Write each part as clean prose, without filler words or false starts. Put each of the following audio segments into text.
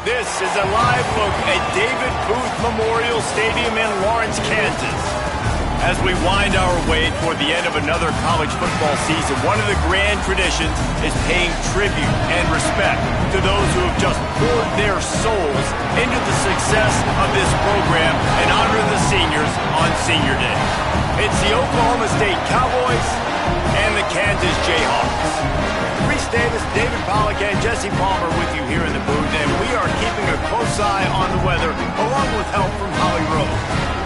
This is a live look at David Booth Memorial Stadium in Lawrence, Kansas. As we wind our way toward the end of another college football season, one of the grand traditions is paying tribute and respect to those who have just poured their souls into the success of this program and honor the seniors on Senior Day. It's the Oklahoma State Cowboys and the Kansas Jayhawks. Reese Davis, David Pollack, and Jesse Palmer with you here in the booth, and we are keeping a close eye on the weather, along with help from Holly Rowe.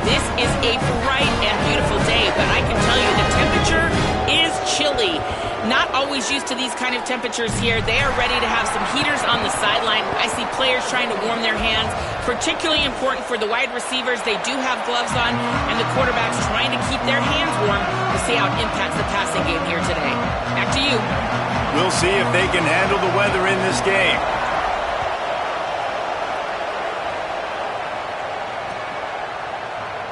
This is a bright and beautiful day, but I can tell you the temperature is chilly. Not always used to these kind of temperatures here. They are ready to have some heaters on the sideline. I see players trying to warm their hands. Particularly important for the wide receivers. They do have gloves on, and the quarterbacks trying to keep their hands warm to see how it impacts the passing game here today. Back to you. We'll see if they can handle the weather in this game.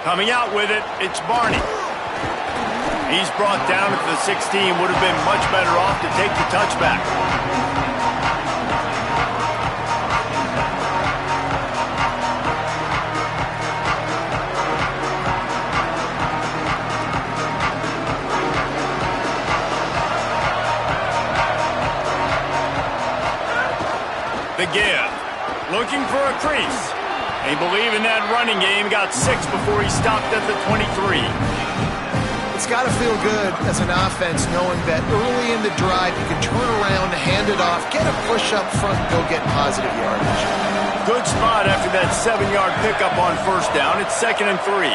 Coming out with it, it's Barney. He's brought down at the 16. Would have been much better off to take the touchback. The give. Looking for a crease. They believe in that running game. Got 6 before he stopped at the 23. It's got to feel good as an offense knowing that early in the drive you can turn around, hand it off, get a push up front, go get positive yardage. Good spot after that 7-yard pickup on first down. It's 2nd and 3.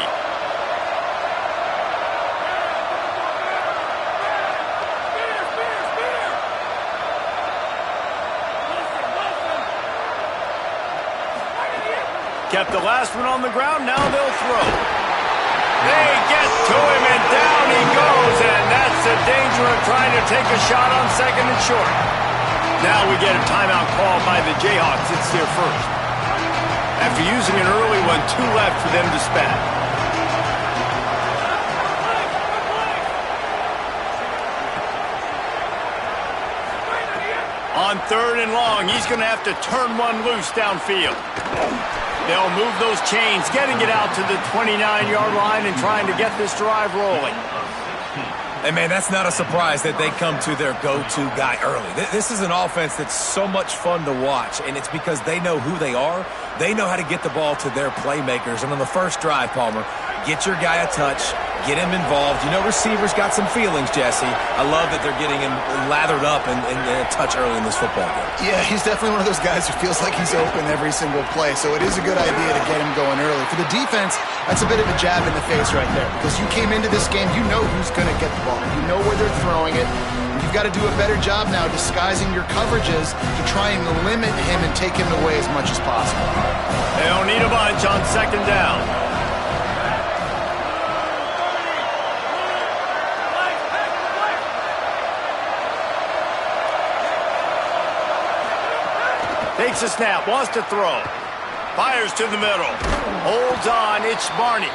Kept the last one on the ground, now they'll throw. They get to him, and down he goes, and that's the danger of trying to take a shot on 2nd and short. Now we get a timeout call by the Jayhawks. It's their first. After using an early one, 2 left for them to spend. On 3rd and long, he's going to have to turn one loose downfield. They'll move those chains, getting it out to the 29-yard line and trying to get this drive rolling. Hey, man, that's not a surprise that they come to their go-to guy early. This is an offense that's so much fun to watch, and it's because they know who they are. They know how to get the ball to their playmakers. And on the first drive, Palmer, get your guy a touch, get him involved. You know, receivers got some feelings, Jesse. I love that they're getting him lathered up and a touch early in this football game. Yeah, he's definitely one of those guys who feels like he's open every single play, so it is a good idea to get him going early. For the defense, that's a bit of a jab in the face right there, because you came into this game, you know who's going to get the ball. You know where they're throwing it. You've got to do a better job now disguising your coverages to try and limit him and take him away as much as possible. They don't need a bunch on 2nd down. Takes a snap, wants to throw. Fires to the middle. Holds on, it's Barney.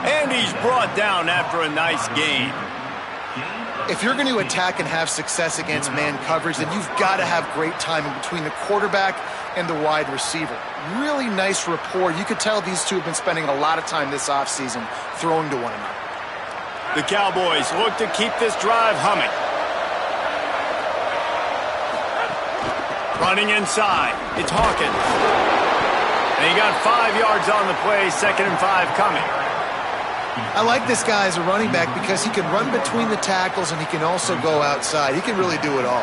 And he's brought down after a nice gain. If you're going to attack and have success against man coverage, then you've got to have great timing between the quarterback and the wide receiver. Really nice rapport. You could tell these two have been spending a lot of time this offseason throwing to one another. The Cowboys look to keep this drive humming. Running inside, it's Hawkins. And he got 5 yards on the play, 2nd and 5 coming. I like this guy as a running back because he can run between the tackles and he can also go outside. He can really do it all.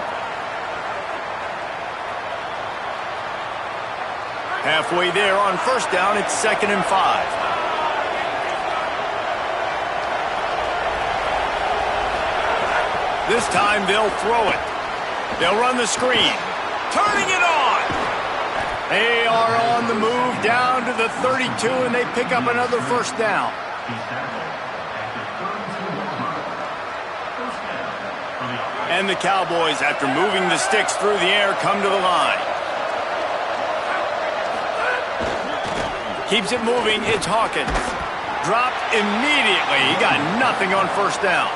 Halfway there on first down, it's 2nd and 5. This time they'll throw it. They'll run the screen. Turning it on. They are on the move down to the 32, and they pick up another first down. And the Cowboys, after moving the sticks through the air, come to the line. Keeps it moving, it's Hawkins. Dropped immediately. He got nothing on first down.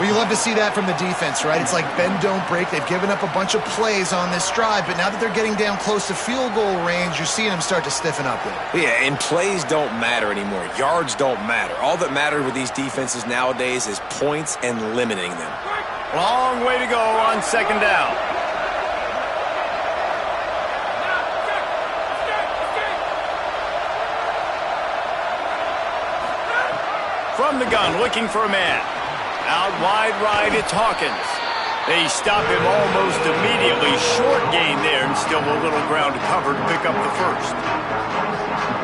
Well, you love to see that from the defense, right? It's like bend, don't break. They've given up a bunch of plays on this drive, but now that they're getting down close to field goal range, you're seeing them start to stiffen up there. Yeah, and plays don't matter anymore. Yards don't matter. All that matters with these defenses nowadays is points and limiting them. Long way to go on second down. From the gun, looking for a man. Out wide right, it's Hawkins. They stop him almost immediately. Short gain there, and still a little ground to cover to pick up the first.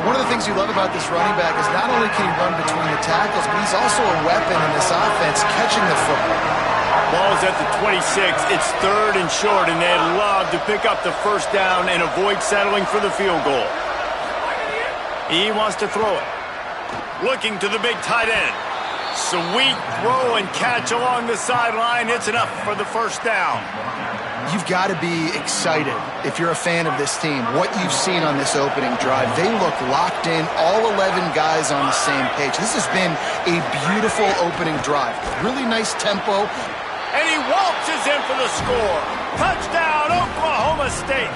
One of the things you love about this running back is not only can he run between the tackles, but he's also a weapon in this offense catching the football. Ball's at the 26. It's third and short, and they'd love to pick up the first down and avoid settling for the field goal. He wants to throw it. Looking to the big tight end. Sweet throw and catch along the sideline. It's enough for the first down. You've got to be excited if you're a fan of this team. What you've seen on this opening drive, they look locked in, all 11 guys on the same page. This has been a beautiful opening drive. Really nice tempo. And he waltzes in for the score. Touchdown, Oklahoma State.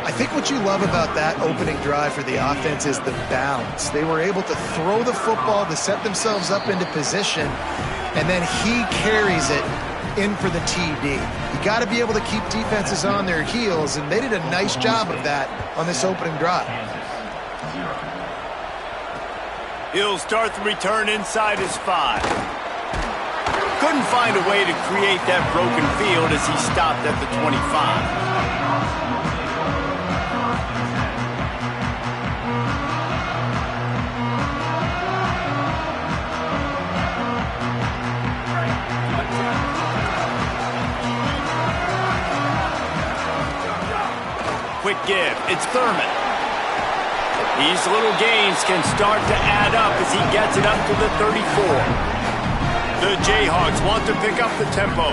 I think what you love about that opening drive for the offense is the balance. They were able to throw the football to set themselves up into position, and then he carries it in for the TD. You got to be able to keep defenses on their heels, and they did a nice job of that on this opening drive. He'll start the return inside his 5. Couldn't find a way to create that broken field as he stopped at the 25. Quick give. It's Thurman. These little gains can start to add up as he gets it up to the 34. The Jayhawks want to pick up the tempo.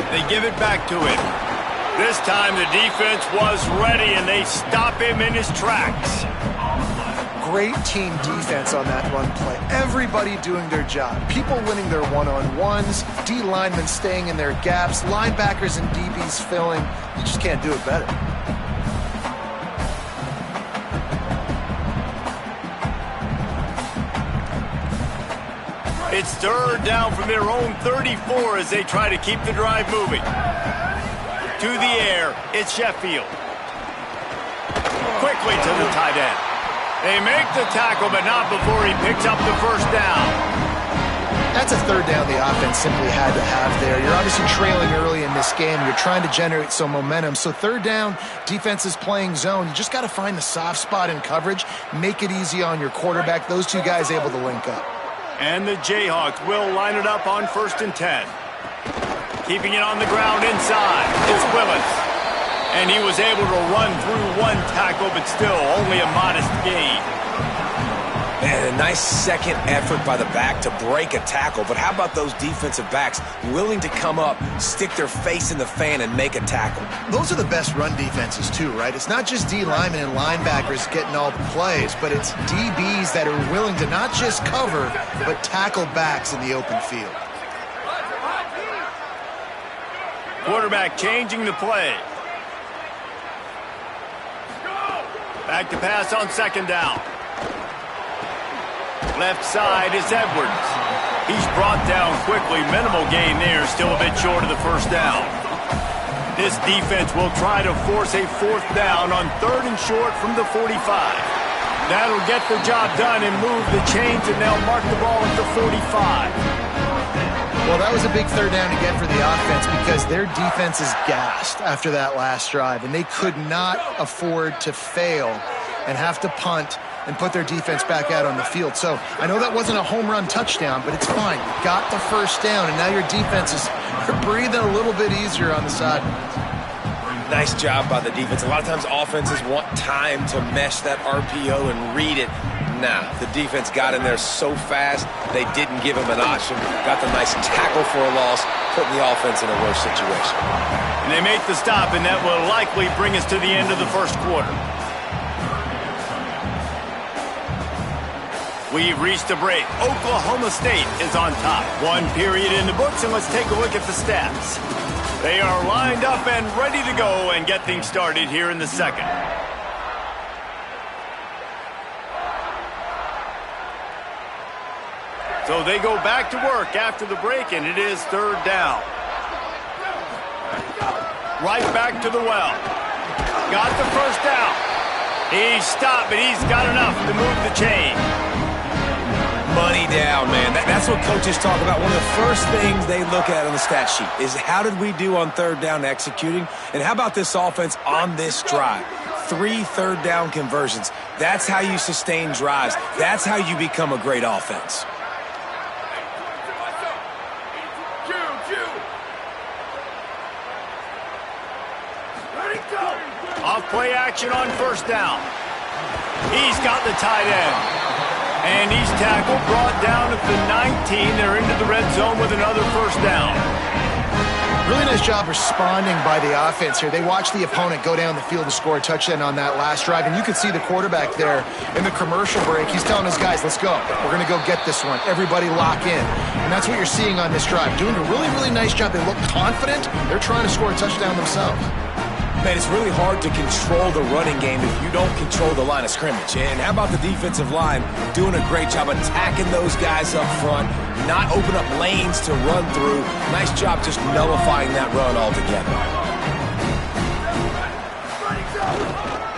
They give it back to him. This time the defense was ready, and they stop him in his tracks. Great team defense on that run play. Everybody doing their job. People winning their one-on-ones, D linemen staying in their gaps, linebackers and DBs filling. You just can't do it better. It's third down from their own 34 as they try to keep the drive moving. To the air, it's Sheffield. Quickly to the tight end. They make the tackle, but not before he picks up the first down. That's a third down the offense simply had to have there. You're obviously trailing early in this game. You're trying to generate some momentum. So third down, defense is playing zone. You just got to find the soft spot in coverage, make it easy on your quarterback. Those two guys able to link up. And the Jayhawks will line it up on 1st and 10. Keeping it on the ground inside. It's Willis. And he was able to run through one tackle, but still only a modest gain. And a nice second effort by the back to break a tackle. But how about those defensive backs willing to come up, stick their face in the fan, and make a tackle? Those are the best run defenses too, right? It's not just D linemen and linebackers getting all the plays, but it's DBs that are willing to not just cover, but tackle backs in the open field. Quarterback changing the play. Back to pass on second down. Left side is Edwards. He's brought down quickly. Minimal gain there. Still a bit short of the first down. This defense will try to force a fourth down on 3rd and short from the 45. That'll get the job done and move the chains, and they'll mark the ball at the 45. Well, that was a big third down to get for the offense because their defense is gassed after that last drive, and they could not afford to fail and have to punt and put their defense back out on the field. So I know that wasn't a home run touchdown, but it's fine. You got the first down, and now your defense is breathing a little bit easier on the side. Nice job by the defense. A lot of times offenses want time to mesh that RPO and read it. Nah, the defense got in there so fast, they didn't give him an option. Got the nice tackle for a loss, putting the offense in a worse situation. And they make the stop, and that will likely bring us to the end of the first quarter. We've reached a break. Oklahoma State is on top. One period in the books, and let's take a look at the stats. They are lined up and ready to go and get things started here in the second. So they go back to work after the break, and it is third down. Right back to the well. Got the first down. He's stopped, but he's got enough to move the chain. Money down, man. That's what coaches talk about. One of the first things they look at on the stat sheet is how did we do on third down executing, and how about this offense on this drive? 3 third down conversions. That's how you sustain drives. That's how you become a great offense. Off play action on first down. He's got the tight end. And he's tackled, brought down at the 19. They're into the red zone with another first down. Really nice job responding by the offense here. They watched the opponent go down the field and score a touchdown on that last drive. And you can see the quarterback there in the commercial break. He's telling his guys, let's go. We're going to go get this one. Everybody lock in. And that's what you're seeing on this drive. Doing a really, really nice job. They look confident. They're trying to score a touchdown themselves. Man, it's really hard to control the running game if you don't control the line of scrimmage. And how about the defensive line doing a great job attacking those guys up front, not open up lanes to run through. Nice job just nullifying that run altogether.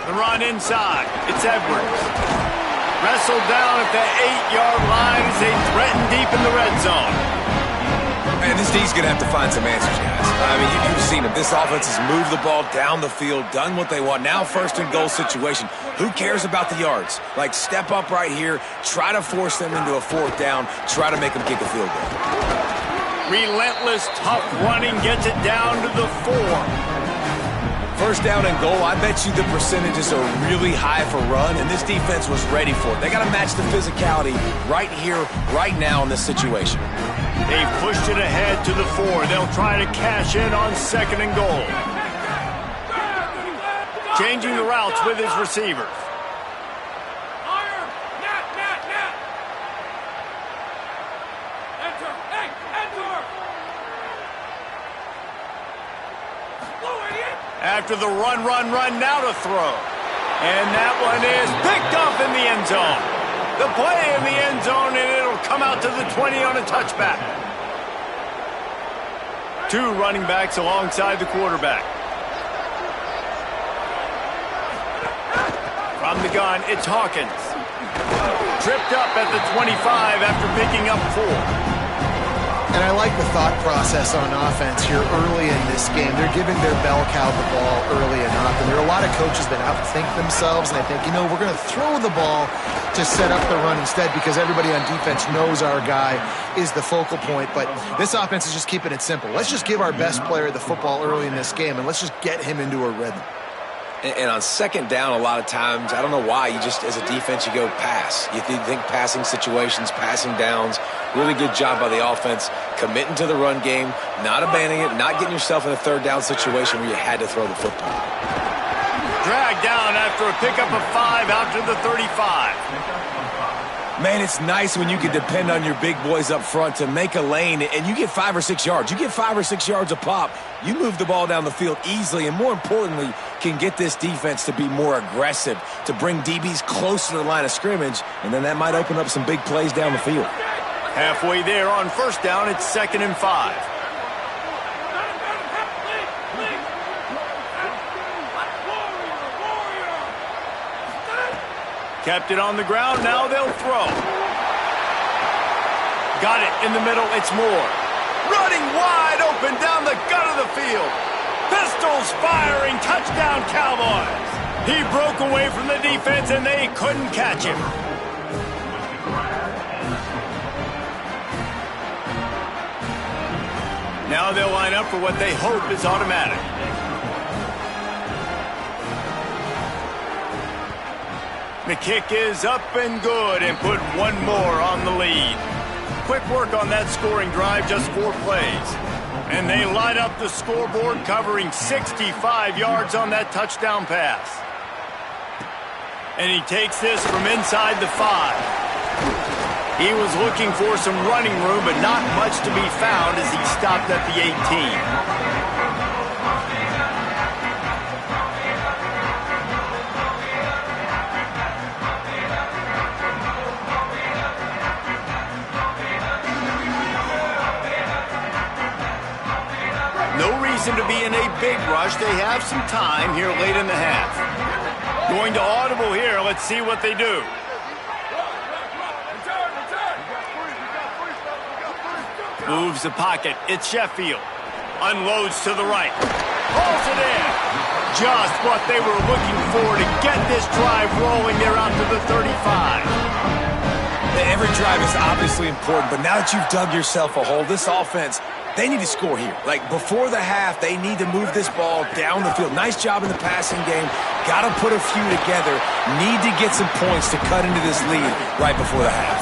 The run inside. It's Edwards. Wrestled down at the 8-yard line as they threaten deep in the red zone. Man, this D's going to have to find some answers, guys. I mean, you've seen it. This offense has moved the ball down the field, done what they want. Now first and goal situation. Who cares about the yards? Like, step up right here, try to force them into a fourth down, try to make them kick a field goal. Relentless, tough running gets it down to the 4. First down and goal, I bet you the percentages are really high for run, and this defense was ready for it. They got to match the physicality right here, right now in this situation. They've pushed it ahead to the 4. They'll try to cash in on second and goal. Changing the routes with his receivers. After the run, now to throw. And that one is picked up in the end zone. The play in the end zone, and it'll come out to the 20 on a touchback. 2 running backs alongside the quarterback. From the gun, it's Hawkins. Tripped up at the 25 after picking up 4. And I like the thought process on offense here early in this game. They're giving their bell cow the ball early enough. And there are a lot of coaches that outthink themselves. And I think, you know, we're going to throw the ball to set up the run instead because everybody on defense knows our guy is the focal point. But this offense is just keeping it simple. Let's just give our best player the football early in this game, and let's just get him into a rhythm. And on second down, a lot of times, I don't know why, you just, as a defense, you go pass. You think passing situations, passing downs. Really good job by the offense, committing to the run game, not abandoning it, not getting yourself in a third down situation where you had to throw the football. Dragged down after a pickup of 5 out to the 35. Man, it's nice when you can depend on your big boys up front to make a lane, and you get 5 or 6 yards. You get 5 or 6 yards a pop. You move the ball down the field easily, and more importantly, can get this defense to be more aggressive, to bring DBs close to the line of scrimmage, and then that might open up some big plays down the field. Halfway there on first down, it's 2nd and 5. Kept it on the ground, now they'll throw. Got it in the middle, it's Moore. Running wide open down the gut of the field. Pistols firing, touchdown Cowboys. He broke away from the defense and they couldn't catch him. Now they'll line up for what they hope is automatic. The kick is up and good and put one more on the lead. Quick work on that scoring drive, just 4 plays. And they light up the scoreboard, covering 65 yards on that touchdown pass. And he takes this from inside the 5. He was looking for some running room, but not much to be found as he stopped at the 18. To be in a big rush. They have some time here late in the half. Going to audible here. Let's see what they do. Moves the pocket. It's Sheffield. Unloads to the right. Pulls it in. Just what they were looking for to get this drive rolling. They're out to the 35. Every drive is obviously important, but now that you've dug yourself a hole, this offense, they need to score here. Like, before the half, they need to move this ball down the field. Nice job in the passing game. Got to put a few together. Need to get some points to cut into this lead right before the half.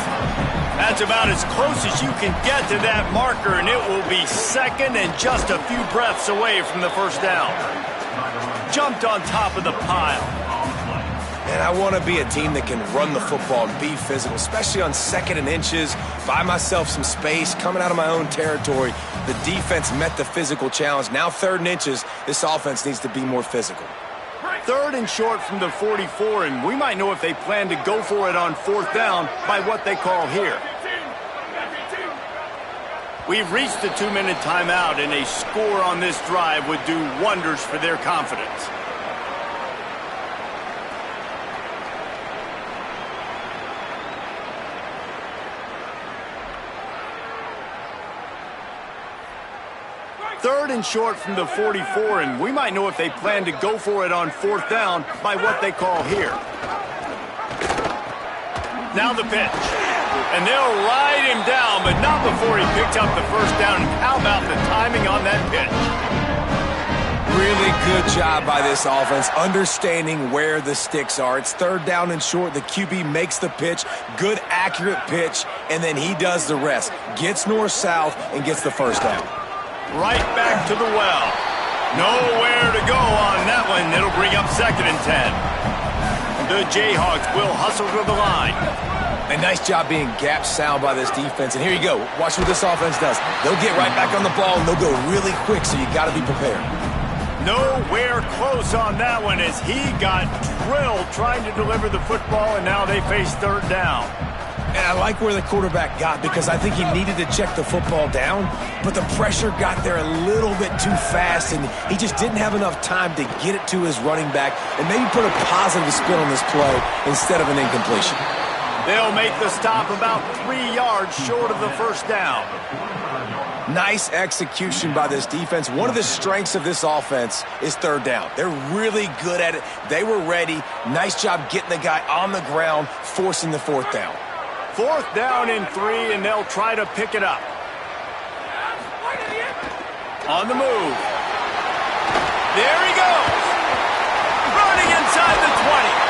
That's about as close as you can get to that marker, and it will be second and just a few breaths away from the first down. Jumped on top of the pile. And I want to be a team that can run the football and be physical, especially on 2nd and inches, buy myself some space, coming out of my own territory. The defense met the physical challenge. Now 3rd and inches, this offense needs to be more physical. 3rd and short from the 44, and we might know if they plan to go for it on 4th down by what they call here. We've reached the 2-minute timeout, and a score on this drive would do wonders for their confidence. Third and short from the 44, and we might know if they plan to go for it on 4th down by what they call here. Now the pitch. And they'll ride him down, but not before he picked up the first down. And how about the timing on that pitch? Really good job by this offense, understanding where the sticks are. It's 3rd down and short. The QB makes the pitch, good, accurate pitch, and then he does the rest. Gets north-south and gets the first down. Right back to the well. Nowhere to go on that one. It'll bring up 2nd and 10. The Jayhawks will hustle to the line. A nice job being gap sound by this defense. And here you go. Watch what this offense does. They'll get right back on the ball, and they'll go really quick, so you got to be prepared. Nowhere close on that one as he got drilled trying to deliver the football, and now they face 3rd down. And I like where the quarterback got because I think he needed to check the football down, but the pressure got there a little bit too fast, and he just didn't have enough time to get it to his running back and maybe put a positive spin on this play instead of an incompletion. They'll make the stop about 3 yards short of the first down. Nice execution by this defense. One of the strengths of this offense is 3rd down. They're really good at it. They were ready. Nice job getting the guy on the ground, forcing the 4th down. 4th down and 3, and they'll try to pick it up. On the move. There he goes. Running inside the 20.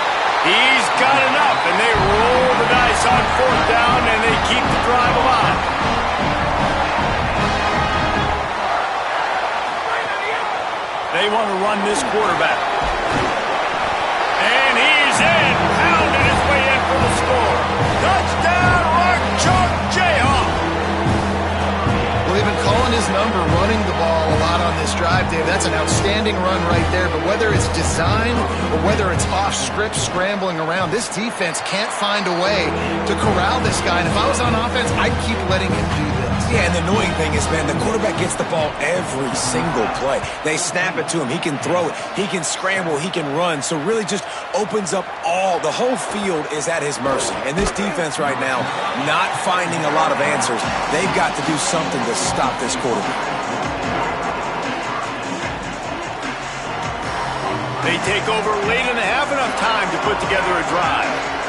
He's got enough, and they roll the dice on 4th down, and they keep the drive alive. They want to run this quarterback. And he's in. Pounded his way in for the score. Touchdown, Rock Chalk Jayhawk. Well, they've been calling his number, running the ball a lot on this drive, Dave. That's an outstanding run right there. But whether it's design or whether it's off script scrambling around, this defense can't find a way to corral this guy. And if I was on offense, I'd keep letting him do this. Yeah, and the annoying thing is, man, the quarterback gets the ball every single play. They snap it to him. He can throw it. He can scramble. He can run. So really just opens up the whole field is at his mercy. And this defense right now, not finding a lot of answers. They've got to do something to stop this quarterback. They take over late in the half, enough time to put together a drive.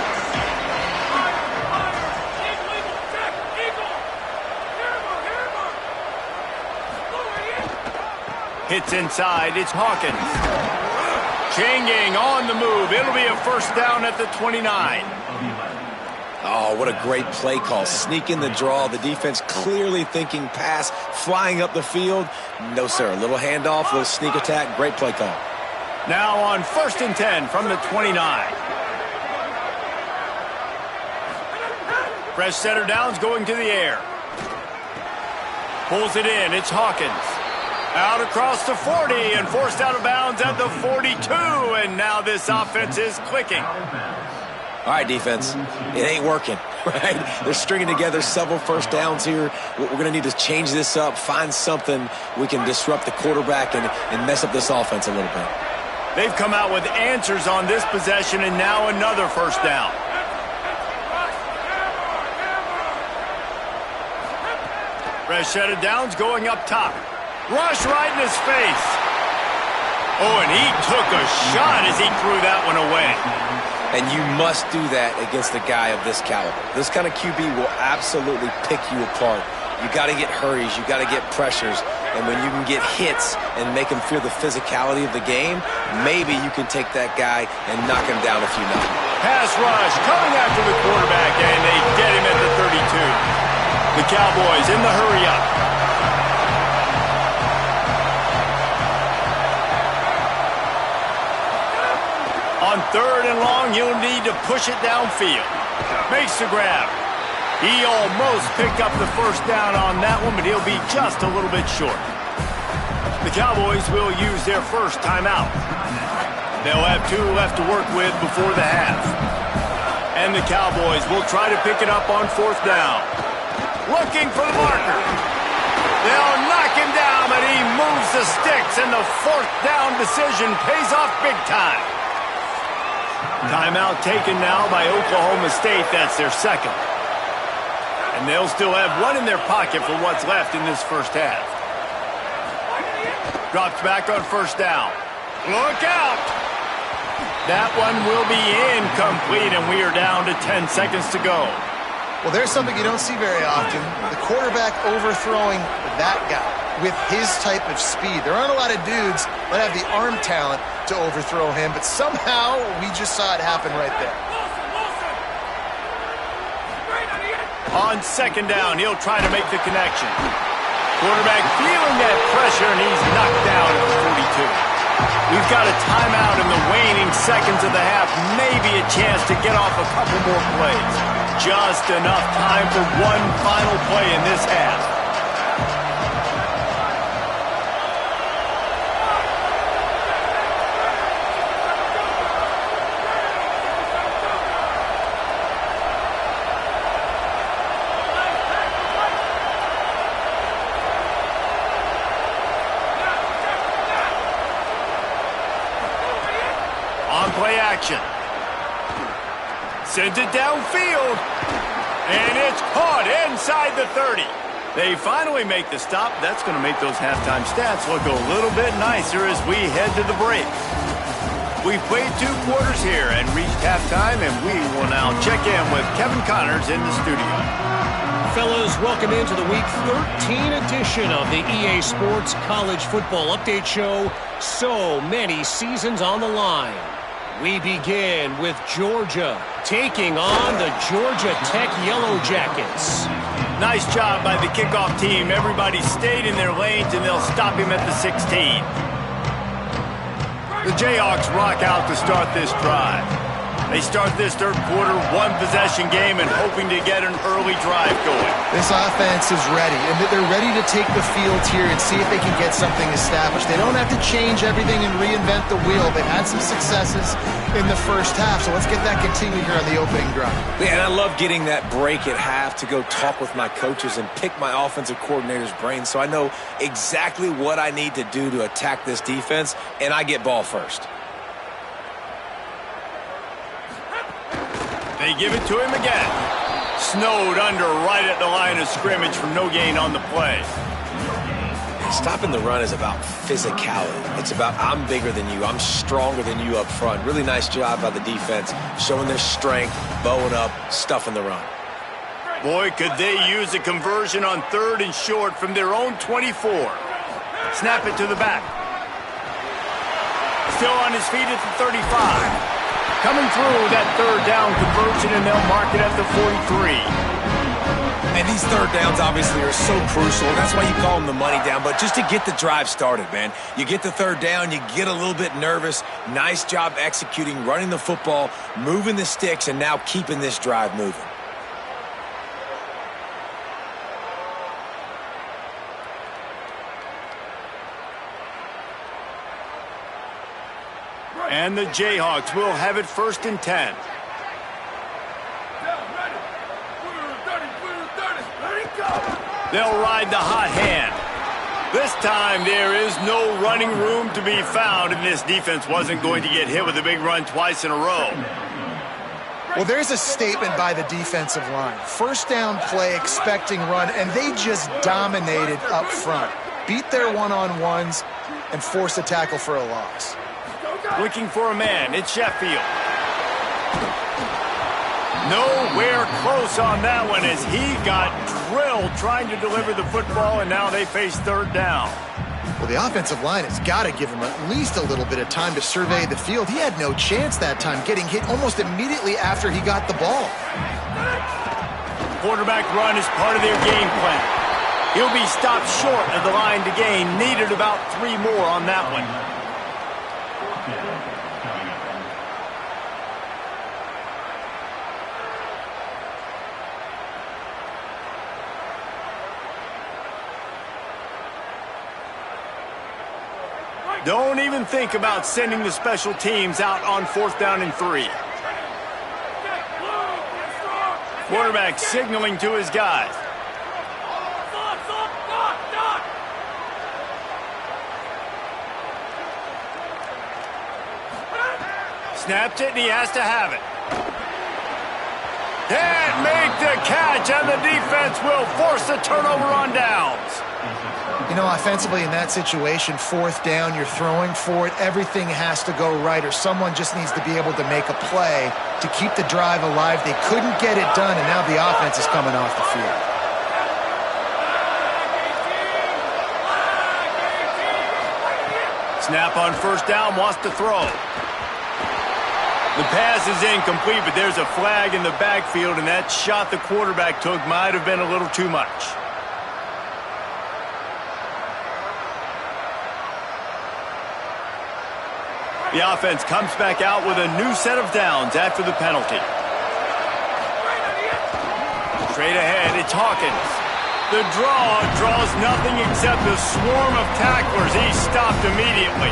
Hits inside, it's Hawkins. Changing on the move. It'll be a first down at the 29. Oh, what a great play call. Sneaking the draw. The defense clearly thinking pass, flying up the field. No, sir. A little handoff, a little sneak attack. Great play call. Now on 1st and 10 from the 29. Fresh setter downs going to the air. Pulls it in. It's Hawkins. Out across the 40 and forced out of bounds at the 42. And now this offense is clicking. All right, defense, it ain't working, right? They're stringing together several first downs here. We're going to need to change this up, find something we can disrupt the quarterback and mess up this offense a little bit. They've come out with answers on this possession, and now another first down. Fresh set of downs going up top. Rush right in his face. Oh, and he took a shot as he threw that one away. And you must do that against a guy of this caliber. This kind of QB will absolutely pick you apart. You got to get hurries. You got to get pressures. And when you can get hits and make him feel the physicality of the game, maybe you can take that guy and knock him down a few notches. Pass rush coming after the quarterback, and they get him at the 32. The Cowboys in the hurry-up. On third and long, you'll need to push it downfield. Makes the grab. He almost picked up the first down on that one, but he'll be just a little bit short. The Cowboys will use their first timeout. They'll have 2 left to work with before the half. And the Cowboys will try to pick it up on fourth down. Looking for the marker. They'll knock him down, but he moves the sticks, and the fourth down decision pays off big time. Timeout taken now by Oklahoma State. That's their second. And they'll still have one in their pocket for what's left in this first half. Drops back on first down. Look out! That one will be incomplete, and we are down to 10 seconds to go. Well, there's something you don't see very often. The quarterback overthrowing that guy with his type of speed. There aren't a lot of dudes that have the arm talent to overthrow him, but somehow we just saw it happen right there. On second down, he'll try to make the connection. Quarterback feeling that pressure, and he's knocked down at the 42. We've got a timeout in the waning seconds of the half. Maybe a chance to get off a couple more plays. Just enough time for one final play in this half. On play action. Sends it downfield. And it's caught inside the 30. They finally make the stop. That's going to make those halftime stats look a little bit nicer as we head to the break. We've played 2 quarters here and reached halftime, and we will now check in with Kevin Connors in the studio. Fellas, welcome into the Week 13 edition of the EA Sports College Football Update Show. So many seasons on the line. We begin with Georgia taking on the Georgia Tech Yellow Jackets. Nice job by the kickoff team. Everybody stayed in their lanes, and they'll stop him at the 16. The Jayhawks rock out to start this drive. They start this third quarter, 1-possession game, and hoping to get an early drive going. This offense is ready, and they're ready to take the field here and see if they can get something established. They don't have to change everything and reinvent the wheel. They've had some successes in the first half, so let's get that continued here on the opening drive. Yeah, and I love getting that break at half to go talk with my coaches and pick my offensive coordinator's brain so I know exactly what I need to do to attack this defense, and I get ball first. They give it to him again. Snowed under right at the line of scrimmage for no gain on the play. Stopping the run is about physicality. It's about I'm bigger than you. I'm stronger than you up front. Really nice job by the defense, showing their strength, bowing up, stuffing the run. Boy, could they use a conversion on third and short from their own 24. Snap it to the back. Still on his feet at the 35. Coming through that third down conversion, and they'll mark it at the 43. And these third downs obviously are so crucial. That's why you call them the money down. But just to get the drive started, man. You get the third down, you get a little bit nervous. Nice job executing, running the football, moving the sticks, and now keeping this drive moving. And the Jayhawks will have it 1st and 10. They'll ride the hot hand. This time there is no running room to be found, and this defense wasn't going to get hit with a big run twice in a row. Well, there's a statement by the defensive line. First down play, expecting run, and they just dominated up front. Beat their one-on-ones and forced a tackle for a loss. Looking for a man. It's Sheffield. Nowhere close on that one as he got drilled trying to deliver the football, and now they face 3rd down. Well, the offensive line has got to give him at least a little bit of time to survey the field. He had no chance that time, getting hit almost immediately after he got the ball. Quarterback run is part of their game plan. He'll be stopped short of the line to gain. Needed about 3 more on that one. Don't even think about sending the special teams out on 4th down and 3. Quarterback signaling to his guys. Snapped it, and he has to have it. Can't make the catch, and the defense will force a turnover on downs. You know, offensively in that situation, 4th down, you're throwing for it. Everything has to go right, or someone just needs to be able to make a play to keep the drive alive. They couldn't get it done, and now the offense is coming off the field. Snap on 1st down, wants to throw. The pass is incomplete, but there's a flag in the backfield, and that shot the quarterback took might have been a little too much. The offense comes back out with a new set of downs after the penalty. Straight ahead, it's Hawkins. The draw draws nothing except a swarm of tacklers. He's stopped immediately.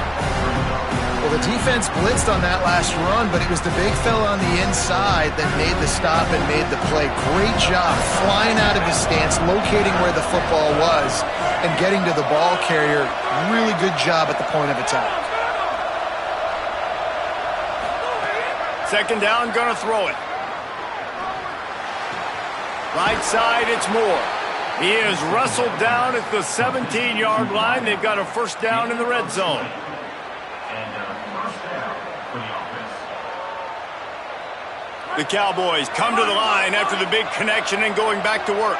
Well, the defense blitzed on that last run, but it was the big fella on the inside that made the stop and made the play. Great job flying out of his stance, locating where the football was, and getting to the ball carrier. Really good job at the point of attack. 2nd down, gonna throw it. Right side, it's Moore. He is wrestled down at the 17-yard line. They've got a 1st down in the red zone. The Cowboys come to the line after the big connection and going back to work.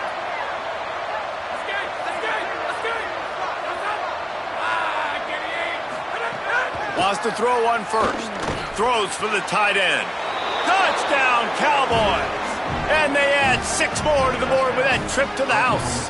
Wants to throw on 1st. Throws for the tight end. Touchdown, Cowboys! And they add 6 more to the board with that trip to the house.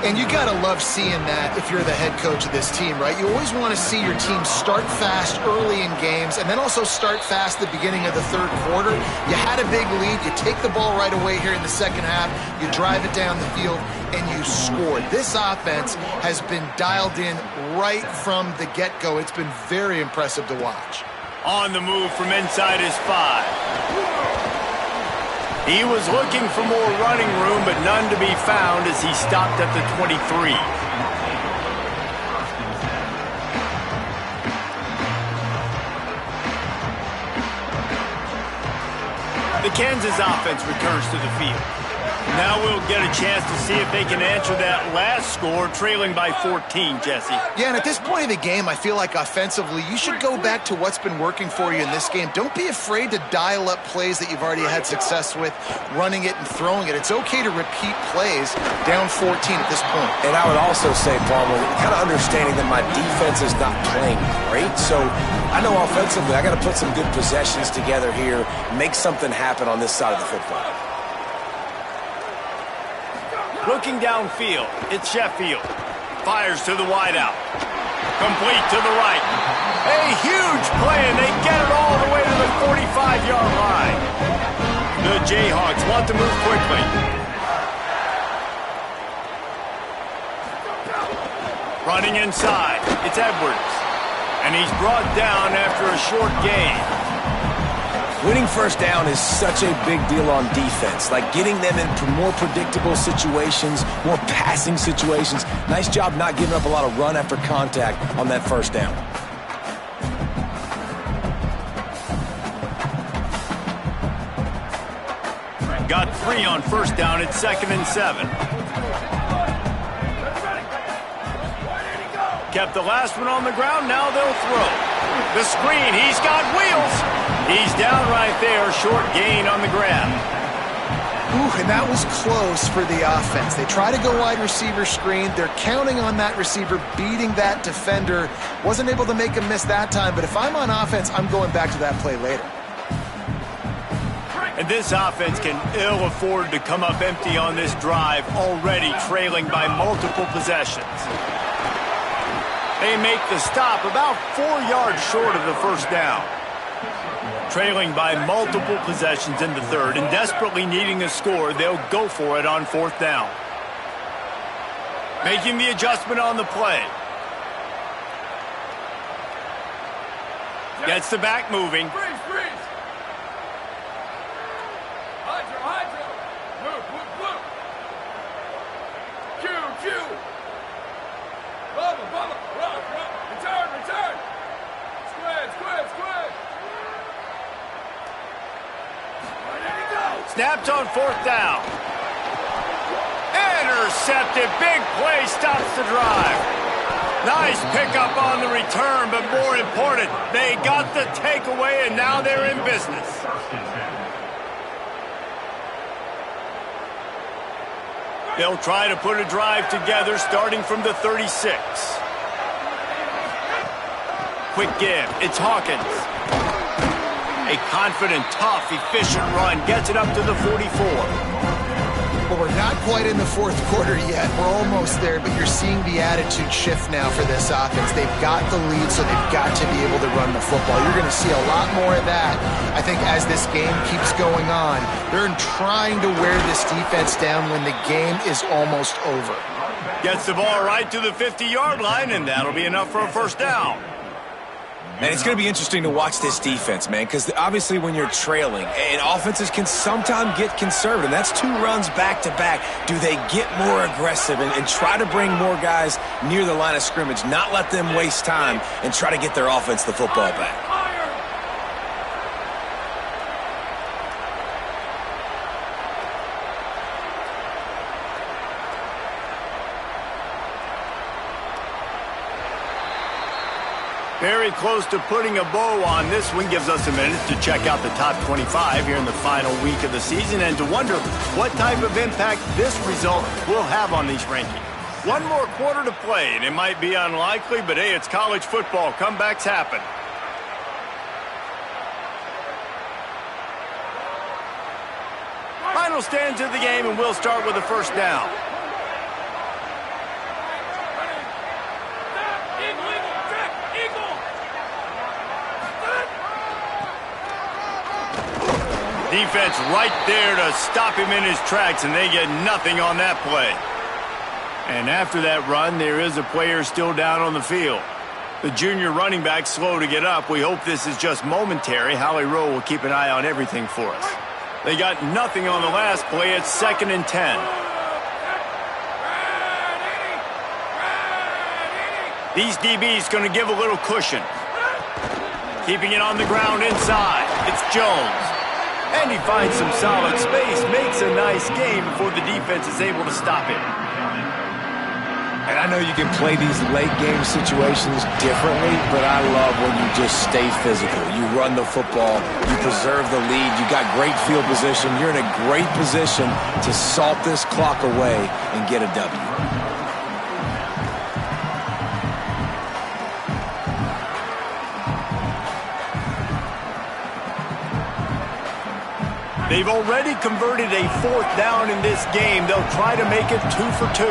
And you got to love seeing that if you're the head coach of this team, right? You always want to see your team start fast early in games and then also start fast at the beginning of the 3rd quarter. You had a big lead. You take the ball right away here in the 2nd half. You drive it down the field, and you scored. This offense has been dialed in right from the get-go. It's been very impressive to watch. On the move from inside his 5. He was looking for more running room, but none to be found as he stopped at the 23. The Kansas offense returns to the field. Now we'll get a chance to see if they can answer that last score, trailing by 14, Jesse. Yeah, and at this point of the game, I feel like offensively, you should go back to what's been working for you in this game. Don't be afraid to dial up plays that you've already had success with, running it and throwing it. It's okay to repeat plays down 14 at this point. And I would also say, Palmer, kind of understanding that my defense is not playing great, so I know offensively I got to put some good possessions together here, make something happen on this side of the football. Looking downfield, it's Sheffield. Fires to the wideout. Complete to the right. A huge play, and they get it all the way to the 45-yard line. The Jayhawks want to move quickly. Running inside, it's Edwards. And he's brought down after a short gain. Winning first down is such a big deal on defense, like getting them into more predictable situations, more passing situations. Nice job not giving up a lot of run after contact on that first down. Got 3 on first down at 2nd and 7. Kept the last one on the ground, now they'll throw. The screen, he's got wheels. He's down right there, short gain on the grab. Ooh, and that was close for the offense. They try to go wide receiver screen. They're counting on that receiver beating that defender. Wasn't able to make him miss that time, but if I'm on offense, I'm going back to that play later. And this offense can ill afford to come up empty on this drive, already trailing by multiple possessions. They make the stop about 4 yards short of the first down. Trailing by multiple possessions in the third and desperately needing a score, they'll go for it on 4th down. Making the adjustment on the play. Gets the back moving. Snapped on 4th down. Intercepted. Big play stops the drive. Nice pickup on the return, but more important, they got the takeaway, and now they're in business. They'll try to put a drive together starting from the 36. Quick give. It's Hawkins. A confident, tough, efficient run gets it up to the 44. Well, we're not quite in the 4th quarter yet. We're almost there, but you're seeing the attitude shift now for this offense. They've got the lead, so they've got to be able to run the football. You're going to see a lot more of that, I think, as this game keeps going on. They're trying to wear this defense down when the game is almost over. Gets the ball right to the 50-yard line, and that'll be enough for a first down. And it's going to be interesting to watch this defense, man, because obviously when you're trailing, and offenses can sometimes get conservative. That's 2 runs back-to-back. Do they get more aggressive and try to bring more guys near the line of scrimmage, not let them waste time, and try to get their offense the football back? Very close to putting a bow on this one. Gives us a minute to check out the top 25 here in the final week of the season and to wonder what type of impact this result will have on these rankings. 1 more quarter to play, and it might be unlikely, but hey, it's college football. Comebacks happen. Final stanza of the game, and we'll start with the first down. Defense right there to stop him in his tracks, and they get nothing on that play. And after that run, there is a player still down on the field. The junior running back slow to get up. We hope this is just momentary. Howie Rowe will keep an eye on everything for us. They got nothing on the last play. It's 2nd and 10. These DBs going to give a little cushion. Keeping it on the ground inside. It's Jones. And he finds some solid space, makes a nice game before the defense is able to stop him. And I know you can play these late game situations differently, but I love when you just stay physical. You run the football, you preserve the lead, you got great field position. You're in a great position to salt this clock away and get a W. They've already converted a 4th down in this game. They'll try to make it 2 for 2.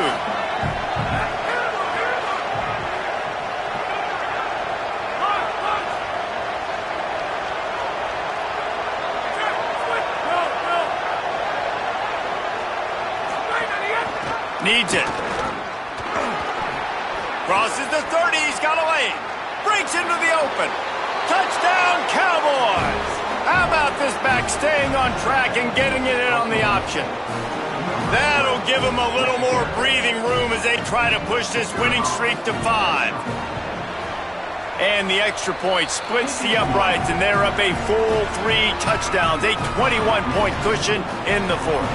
Needs it. Crosses the 30. He's got a lane. breaks into the open. Touchdown, Cowboys! How about this back staying on track and getting it in on the option? That'll give them a little more breathing room as they try to push this winning streak to 5. And the extra point splits the uprights, and they're up a full 3 touchdowns, a 21-point cushion in the fourth.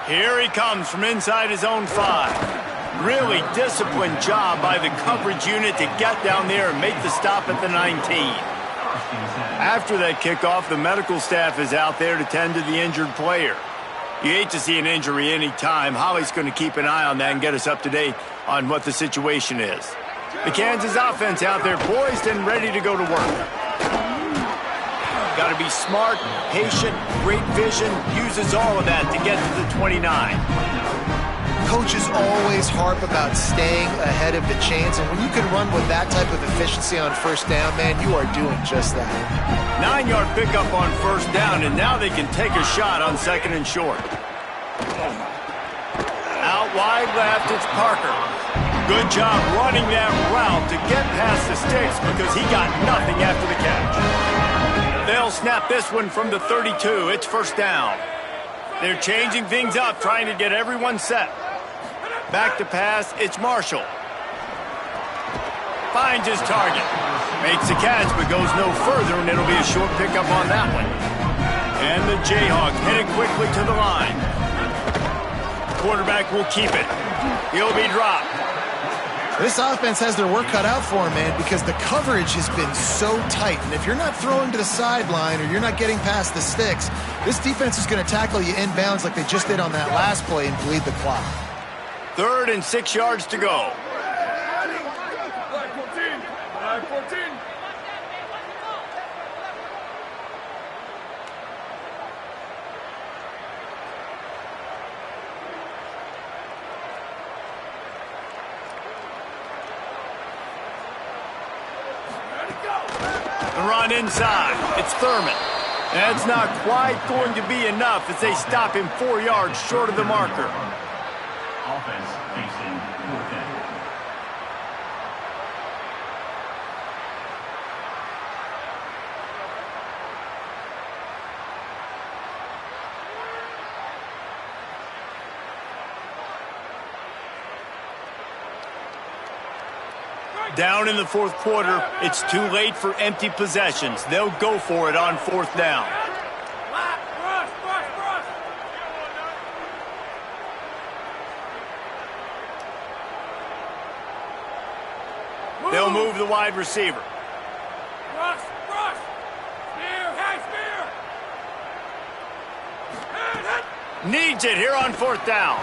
Here he comes from inside his own 5. Really disciplined job by the coverage unit to get down there and make the stop at the 19. After that kickoff, the medical staff is out there to tend to the injured player. You hate to see an injury any time. Holly's going to keep an eye on that and get us up to date on what the situation is. The Kansas offense out there poised and ready to go to work. Got to be smart, patient, great vision, uses all of that to get to the 29. Coaches always harp about staying ahead of the chains, and when you can run with that type of efficiency on first down, man, you are doing just that. 9-yard pickup on first down, and now they can take a shot on second and short. Out wide left, it's Parker. Good job running that route to get past the sticks because he got nothing after the catch. They'll snap this one from the 32. It's first down. They're changing things up, trying to get everyone set. Back to pass, it's Marshall. Finds his target. Makes the catch, but goes no further, and it'll be a short pickup on that one. And the Jayhawks heading quickly to the line. Quarterback will keep it. He'll be dropped. This offense has their work cut out for them, man, because the coverage has been so tight. And if you're not throwing to the sideline or you're not getting past the sticks, this defense is going to tackle you inbounds like they just did on that last play and bleed the clock. 3rd and 6 yards to go. Run inside. It's Thurman. That's not quite going to be enough as they stop him 4 yards short of the marker. Offense facing 4th down. Down in the 4th quarter, it's too late for empty possessions. They'll go for it on 4th down. They'll move the wide receiver. Needs it here on 4th down.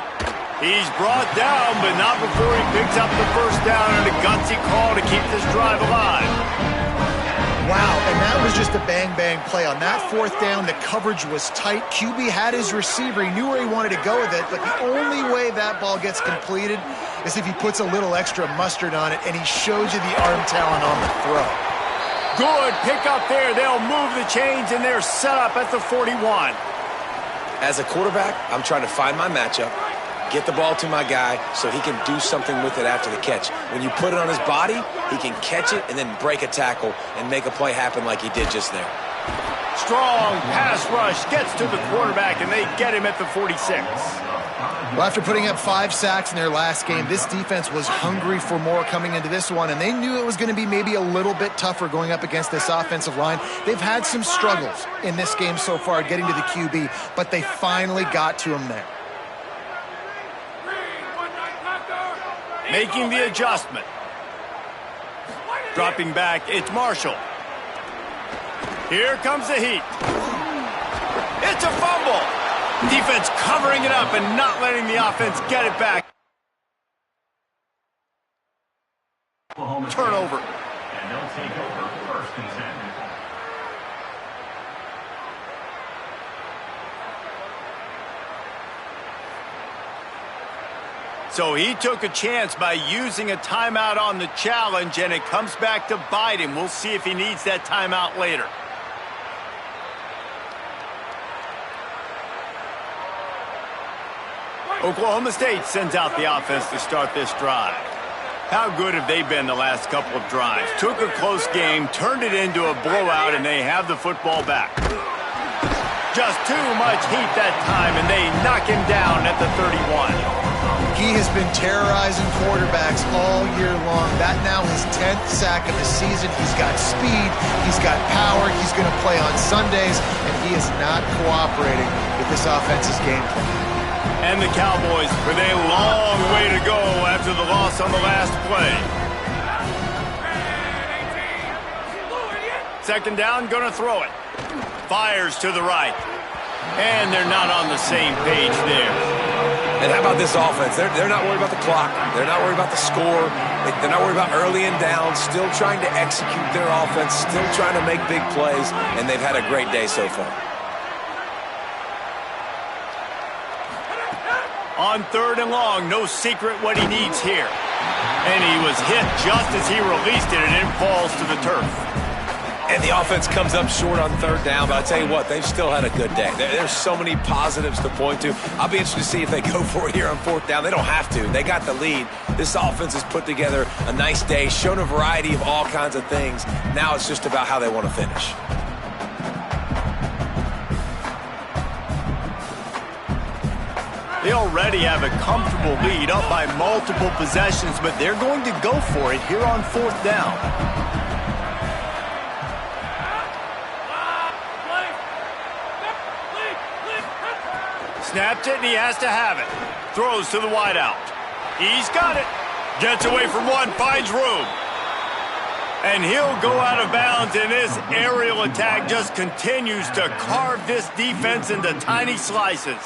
He's brought down, but not before he picks up the first down and a gutsy call to keep this drive alive. Wow, and that was just a bang-bang play. On that 4th down, the coverage was tight. QB had his receiver. He knew where he wanted to go with it, but the only way that ball gets completed is if he puts a little extra mustard on it, and he shows you the arm talent on the throw. Good pick up there. They'll move the chains, and they're set up at the 41. As a quarterback, I'm trying to find my matchup, get the ball to my guy so he can do something with it after the catch. When you put it on his body, he can catch it and then break a tackle and make a play happen like he did just there. Strong pass rush gets to the quarterback, and they get him at the 46. Well, after putting up 5 sacks in their last game, this defense was hungry for more coming into this one, and they knew it was going to be maybe a little bit tougher going up against this offensive line. They've had some struggles in this game so far getting to the QB, but they finally got to him there. Making the adjustment. Dropping back, it's Marshall. Here comes the heat. It's a fumble. Defense covering it up and not letting the offense get it back. Turnover. And they'll take over 1st and 10. So he took a chance by using a timeout on the challenge, and it comes back to bite him. We'll see if he needs that timeout later. Oklahoma State sends out the offense to start this drive. How good have they been the last couple of drives? Took a close game, turned it into a blowout, and they have the football back. Just too much heat that time, and they knock him down at the 31. He has been terrorizing quarterbacks all year long. That now his 10th sack of the season. He's got speed, he's got power, he's going to play on Sundays, and he is not cooperating with this offense's game plan. And the Cowboys with a long way to go after the loss on the last play. Second down, gonna throw it. Fires to the right. And they're not on the same page there. And how about this offense? They're not worried about the clock. They're not worried about the score. They're not worried about early and down. Still trying to execute their offense. Still trying to make big plays. And they've had a great day so far. On third and long, no secret what he needs here. And he was hit just as he released it, and it falls to the turf. And the offense comes up short on third down, but I'll tell you what, they've still had a good day. There's so many positives to point to. I'll be interested to see if they go for it here on fourth down. They don't have to. They got the lead. This offense has put together a nice day, shown a variety of all kinds of things. Now it's just about how they want to finish. They already have a comfortable lead, up by multiple possessions, but they're going to go for it here on fourth down. Snapped it, and he has to have it. Throws to the wideout. He's got it. Gets away from one, finds room. And he'll go out of bounds, and this aerial attack just continues to carve this defense into tiny slices.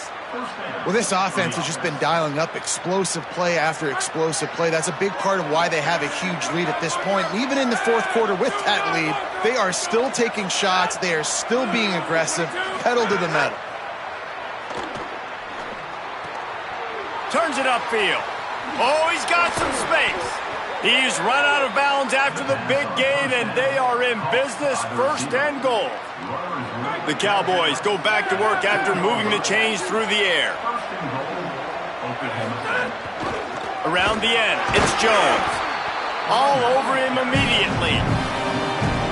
Well, this offense has just been dialing up explosive play after explosive play. That's a big part of why they have a huge lead at this point. And even in the fourth quarter with that lead, they are still taking shots. They are still being aggressive, pedal to the metal. Turns it upfield. Oh, he's got some space. He's run out of bounds after the big gain, and they are in business, first and goal. The Cowboys go back to work after moving the chains through the air. Around the end, it's Jones. All over him immediately.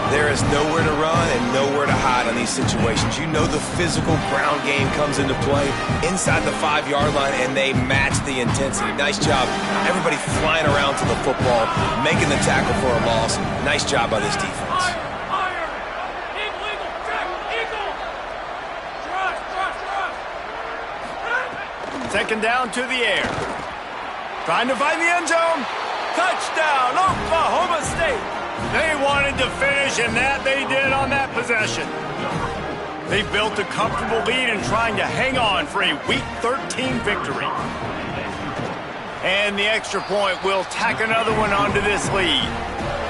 There is nowhere to run and nowhere to hide on these situations. You know the physical ground game comes into play inside the 5-yard line, and they match the intensity. Nice job. Everybody flying around to the football, making the tackle for a loss. Nice job by this defense. Second down to the air. Trying to find the end zone. Touchdown, Oklahoma State. They wanted to finish, and that they did on that possession. They built a comfortable lead and trying to hang on for a Week 13 victory. And the extra point will tack another one onto this lead.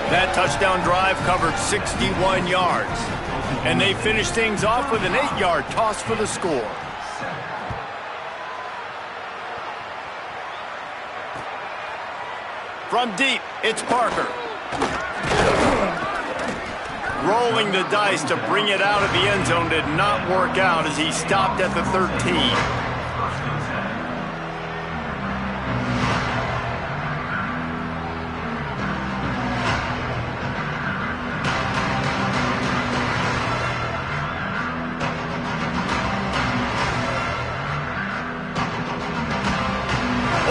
That touchdown drive covered 61 yards. And they finished things off with an 8-yard toss for the score. From deep, it's Parker. Rolling the dice to bring it out of the end zone did not work out as he stopped at the 13.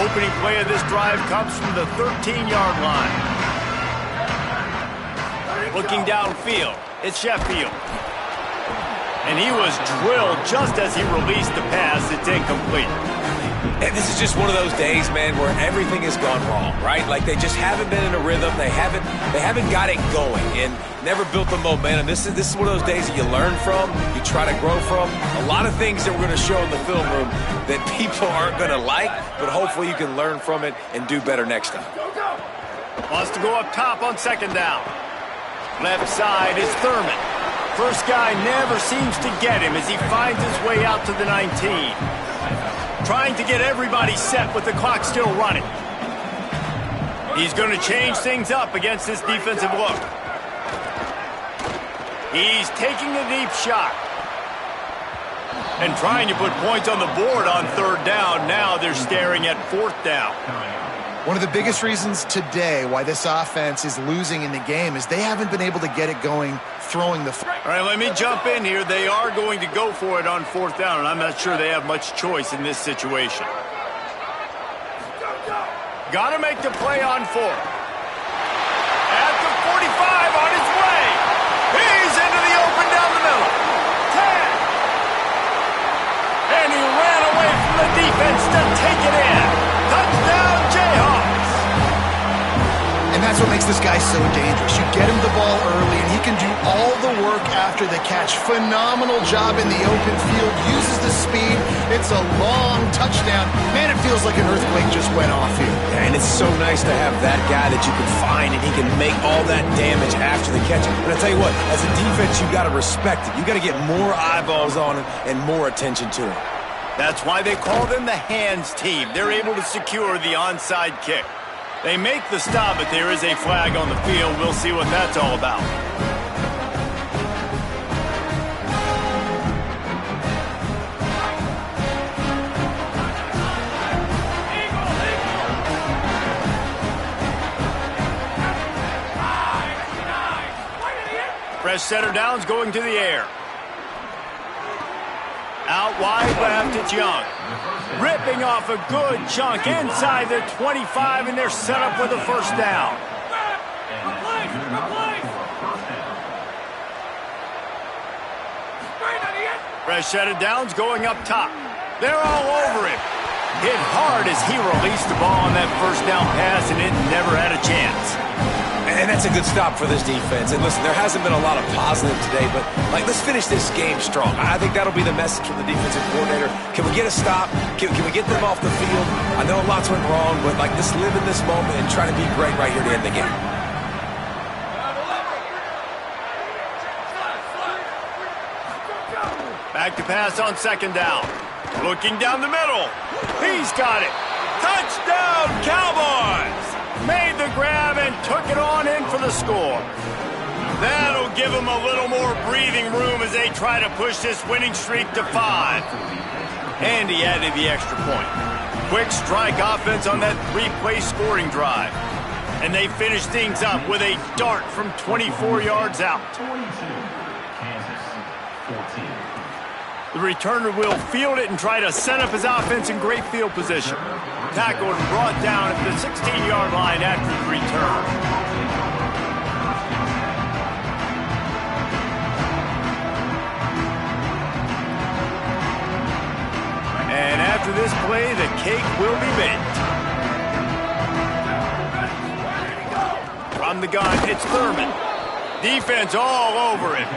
Opening play of this drive comes from the 13-yard line. Looking downfield, it's Sheffield. And he was drilled just as he released the pass. It's incomplete. And this is just one of those days, man, where everything has gone wrong, right? Like they just haven't been in a rhythm. They haven't got it going and never built the momentum. This is one of those days that you learn from, you try to grow from. A lot of things that we're going to show in the film room that people aren't going to like, but hopefully you can learn from it and do better next time. Wants to go up top on second down. Left side is Thurman. First guy never seems to get him as he finds his way out to the 19. trying to get everybody set with the clock still running. He's going to change things up against this defensive look. He's taking a deep shot. And trying to put points on the board on third down. Now they're staring at fourth down. One of the biggest reasons today why this offense is losing in the game is they haven't been able to get it going throwing the football. All right, let me jump in here. They are going to go for it on fourth down, and I'm not sure they have much choice in this situation. Got to make the play on fourth. At the 45 on his way. He's into the open down the middle. 10. And he ran away from the defense to take it in. Touchdown, Jayhawks. And that's what makes this guy so dangerous. You get him the ball early, and he can do all the work after the catch. Phenomenal job in the open field. Uses the speed. It's a long touchdown. Man, it feels like an earthquake just went off here. And it's so nice to have that guy that you can find, and he can make all that damage after the catch. But I tell you what, as a defense, you got to respect it. You got to get more eyeballs on him and more attention to him. That's why they call them the hands team. They're able to secure the onside kick. They make the stop, but there is a flag on the field. We'll see what that's all about. Fresh setter downs going to the air. Out wide left, it's Young. Ripping off a good chunk inside the 25, and they're set up with a first down. Fresh set of downs going up top. They're all over him. Hit hard as he released the ball on that first down pass, and it never had a chance. And that's a good stop for this defense. And listen, there hasn't been a lot of positive today, but let's finish this game strong. I think that'll be the message from the defensive coordinator. Can we get a stop? Can we get them off the field? I know lots went wrong, but let's live in this moment and try to be great right here to end the game. Back to pass on second down. Looking down the middle. He's got it. Touchdown, Cowboys! Made the grab and took it on in for the score. That'll give them a little more breathing room as they try to push this winning streak to 5. And he added the extra point. Quick strike offense on that 3-play scoring drive. And they finish things up with a dart from 24 yards out. 22, Kansas, 14. The returner will field it and try to set up his offense in great field position. Tackled and brought down at the 16-yard line after the return. And after this play, the cake will be baked. From the gun, it's Thurman. Defense all over him.